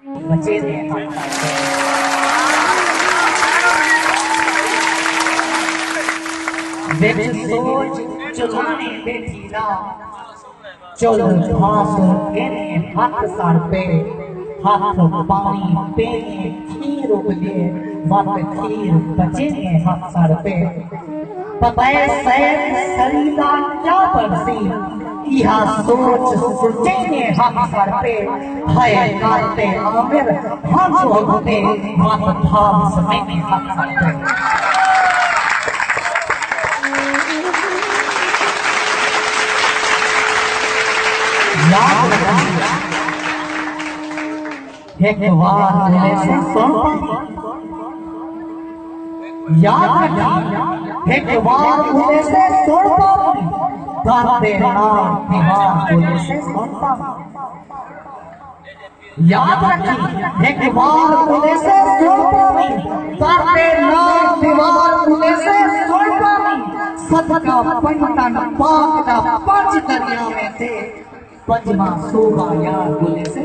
बचे ने बिच सोच चुलाने बैठी ना चल भास केने हाथ सर पे हाथ पानी पे खीर उबले वत खीर बचे ने हाथ सर पे पताए सैद सरीदा क्या बरसी इहा सोच सोचे ने हाथ सर पे हाय काटे आमिर हम होते वत भाव समय ने हाथ सर पे याद रखिए एक बार मिले से सोपा याद रखिए एक बार मिले से सोपा गाते नाम दीवार बोले से सोपा याद रखिए एक बार मिले से सोपा गाते नाम दीवार बोले से सोपा सदका पंटन पाक का पंच दरिया में थे पंचमा शोभा यार बोले से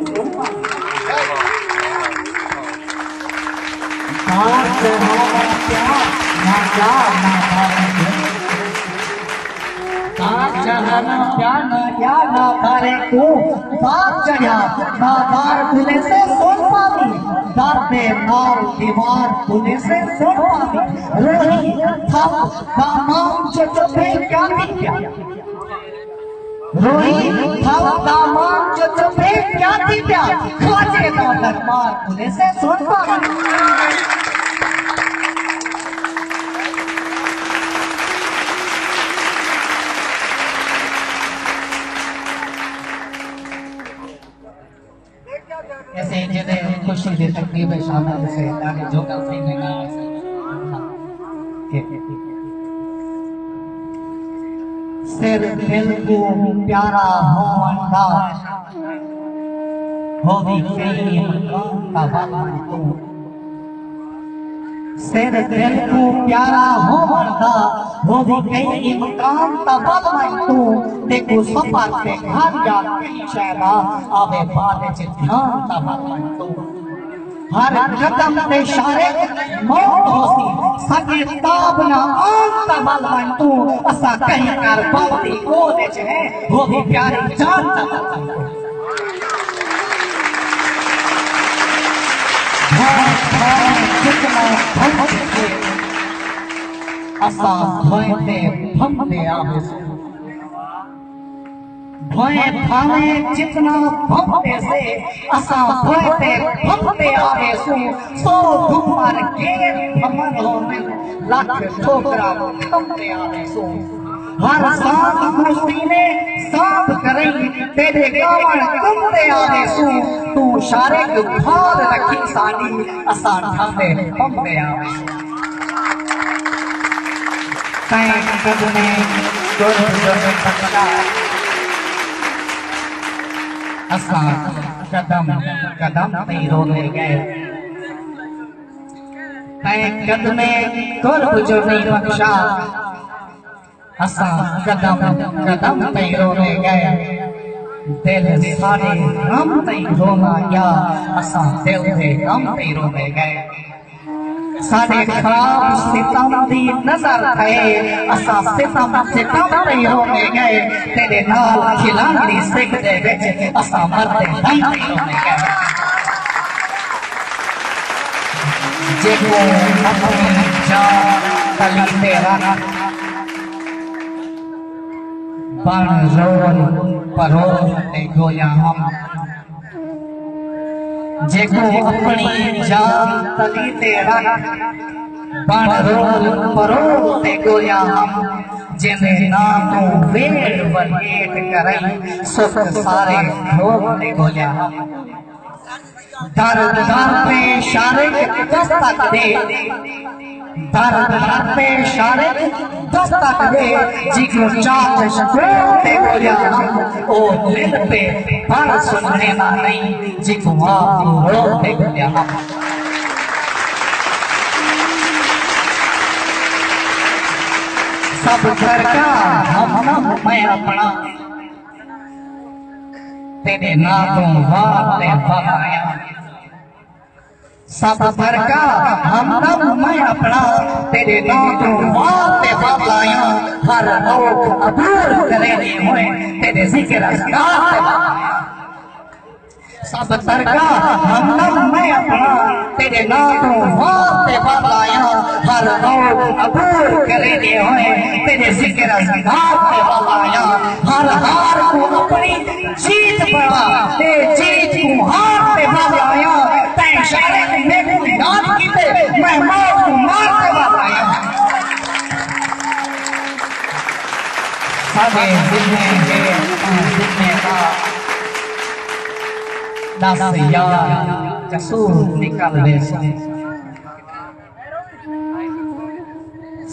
ना करे को दाग चढ़ा ना दार बोले से सोन पानी दाते नाव दीवार बोले से सोन पानी रही थप दामाम चुपे क्या दिया रोही थप दामाम चुपे क्या दिया खाजे ना दरबार बोले से सोन पानी ऐसे जिन्हें खुशी दे तकलीफ शामिल से ताकि जो कल से नहीं सिर दिल को प्यारा हो अंदाज हो भी कई मकाम का बात तू सिर दिल को प्यारा हो अंदाज हो भी कई मकाम का बात तू देखो सफर पे घर जा कहीं शहरा आवे बाद च ध्यान का बात तू हर कदम पे इशारे मौत होसी सगे ताब ना आन का बात तू असा कहीं कर बाती को दे है वो भी प्यारी जान का बात असा भयते भमते आवे भय भावे जितना भमते से असा भयते भमते आवे सो दुमर गेर भमन हो में लाख ठोकरा भमते आवे सो हर सांस मुस्ती में सांप करें तेरे कावड़ तुमते आवे सो तू शारे को भार रखी सानी असा ठावे भमते आवे तय कदमे असा कदम कदम तेरो ले गए तय कदमे कुर्ब जो नहीं बख्शा असा कदम कदम तेरो ले गए दिल सारे गम तेरो या असा दिल दे गम तेरो ले गए सारे खराब सितम दी नजर थे असा सितम ते हो गए तेरे नाल खिलांदी सिख दे विच असा मरते नहीं हो गए जेको अपनी जान तली ते रख बन रोन परो ते गोया हम जेको अपनी जान तली ते रख बन रोल परो ते गोया हम जिने नाम वेड़ वहेट करई सुख सारे लोग ते गोया हम दर दर पे इशारे दस्तक दे दर दर पे इशारे दस्तक दे जिको चाहत शकून ते गोया हम ओ दिल पे पर सुनने ना नहीं जिको आप रो ते गोया हम सब घर का हम मैं अपना तेरे नाम वाले बहाया सब भर का हमदम मैं अपना तेरे नाम को वाते बालाया हर लोग अबूर करेंगे हुए तेरे जिक्र असगार से बालाया सब भर का हमदम मैं अपना तेरे नाम को वाते बालाया हर लोग अबूर करेंगे हुए तेरे जिक्र असगार से बालाया हर हार को अपनी जीत बना ते जीत को हार पे बालाया याद कीते मैं मौत को मारते बालाया सारे जितने का दस यार जसूर निकल दे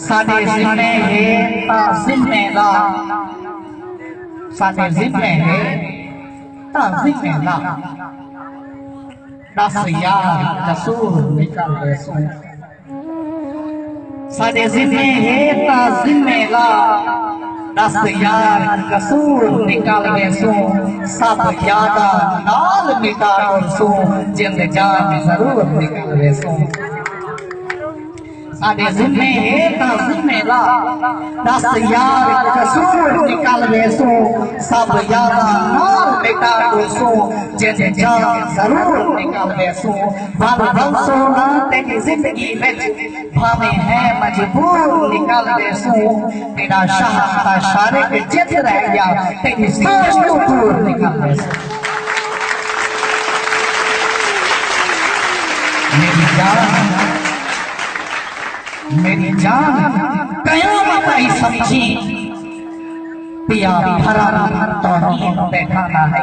सारे जितने है ताजिमे ला सारे जितने है ताजिमे ला दस यार जसूर निकल दे सारे जिम्मे है ताजिमे ला दस यार कसूर निकल दे सब यादा नाल मिटा जिंद जान जरूर निकल दे सारे जिम्मे है ताजिमे ला दस यार कसूर निकल दे सब यादा नाल मिटा जिंद जान जरूर निकल दे भल भल सोना तेरी जिंदगी में भावे है मजबूर निकल दे तेरा शाह का शारे के जिद रह गया तेरी सोच को दूर निकल दे मेरी जान कयामत आई समझी पिया भरा तौहीन बैठाना है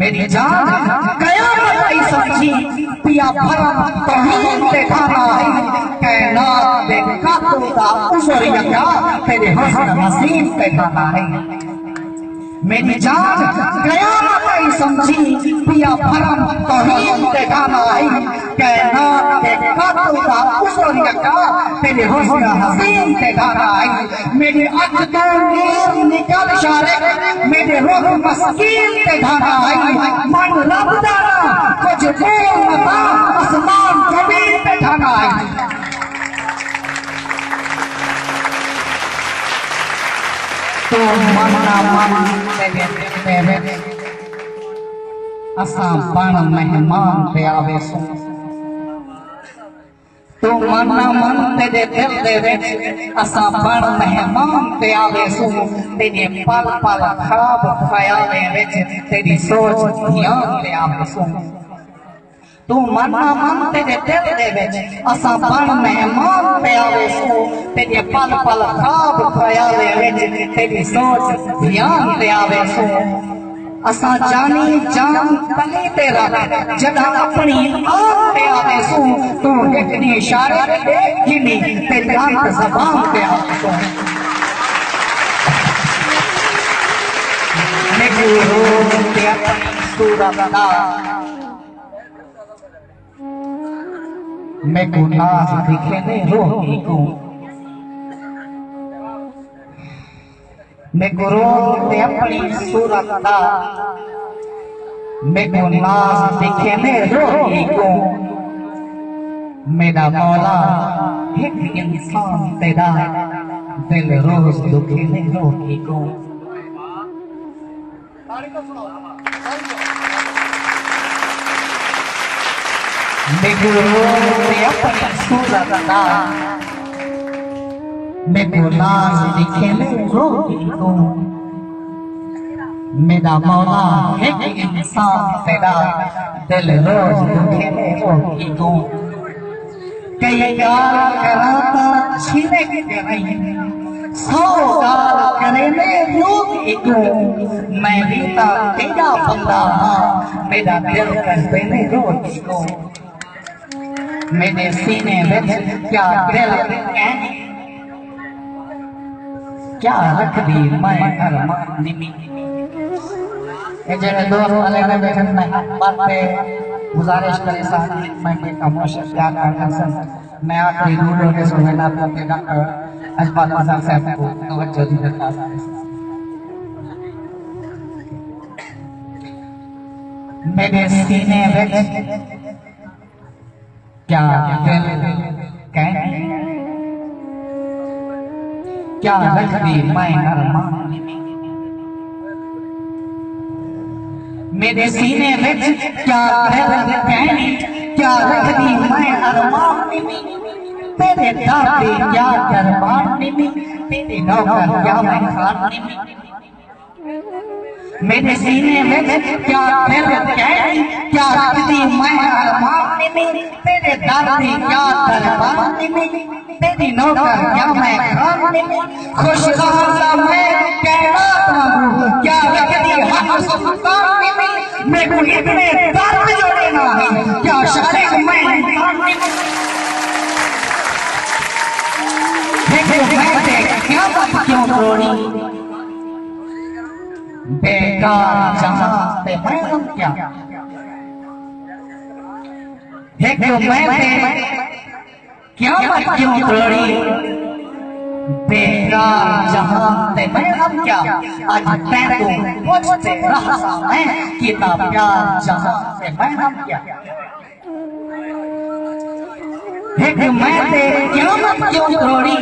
मेरी जान कयामत आई समझी पिया भरा तौहीन बैठाना है कहना देखा तुमका उजर यका तेरे हसन नसीब बैठाना है मेरी जान कयामत आई समझी पिया भरा तौहीन बैठाना है कहना देखा तुमका उजर यका तेरे हसन हसीन बैठाना है मेरी अख तो नीर निकल शारे मेरे रूह मस्कीन बैठाना है मन रब दाना कुछ बोल मता आसमान जमीन बैठाना है तो मना मन तेरे असा बन मेहमान पे आवे सो तो मना मन तेरे दिल दे विच असा बन मेहमान पे आवे सो तेरे पल पल ख्वाब ख्याले विच तेरी सोच ध्यान पे आवे सो तू मना मन तेरे दिल दे विच असा बन मेहमान पे आवे सो तेरे पल पल ख्वाब ख्याले विच तेरी सोच ध्यान पे आवे सो असा जानी जान तली तेरा जदा अपनी आँख पे आवे सो तू इतनी इशारे पे जिनी ते जान ज़बान पे आवे सो मेरी रूह ते अपनी सूरत दा मैं को नाज दिखे ने रोही को मैं को रोह ते अपनी सूरत दा मैं को नाज दिखे ने रोही को मेरा मौला एक इंसान तेरा दिल रोज दुखे ने रोही को मैं को रोह ते अपनी सूरत दा मैं को नाज दिखे ने रोही को मेरा मौला एक इंसान तेरा दिल रोज दुखे ने रोही को कई गाल कराता छीने के नहीं 100 गाल करे ने रोही को मैं भी ता तेरा बंदा हाँ मेरा दिल करते ने रोही को मेरे सीने में क्या दिल क्या रख दी मैं अरमान निमी जगह दोस्त वाले में बैठे बात पे गुजारिश करे साथी मैं के खामोश क्या करना सर मैं आखिरी रूलों के सुनना करते डॉक्टर अजबात मजाक साहब को तवज्जो दी दरखास्त मेरे सीने विच क्या दिल कहने क्या रखदी मैं अरमान मेरे सीने विच क्या दिल कहने क्या रखदी मैं अरमान तेरे दादी क्या दरबार तेरे नौकर क्या मैं खान मेरे सीने में क्या दिल कहनी क्या रखदी मैं अरमान तेरे दादी क्या दरबार तेरी नौकर क्या मैं खान खुश खासा मैं कैनात वांगू क्या रखदी हक सुल्तान मेरे को इतने दर्द जोड़े ना क्या शायद मैं इंसान क्या बात क्यों तोड़ी बेकार जहां पे मैं हम क्या मैं क्या बात क्यों तोड़ी बेकार जहां पे मैं हम क्या आज मैं तो पूछते रहा मैं कितना प्यार जहां पे मैं हम क्या मैं क्या बात क्यों तोड़ी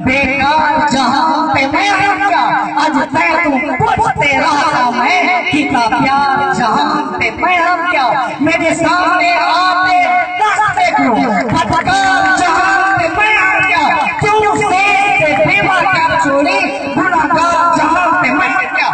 बेकार जहां पे मैं हम क्या आज मैं तू पूछते रहा मैं कितना प्यार जहां पे मैं हम क्या मेरे सामने आते रास्ते क्यों फटकार जहां पे मैं हम क्या क्यों से बेवा कर चोरी गुनाहगार जहां पे मैं हम क्या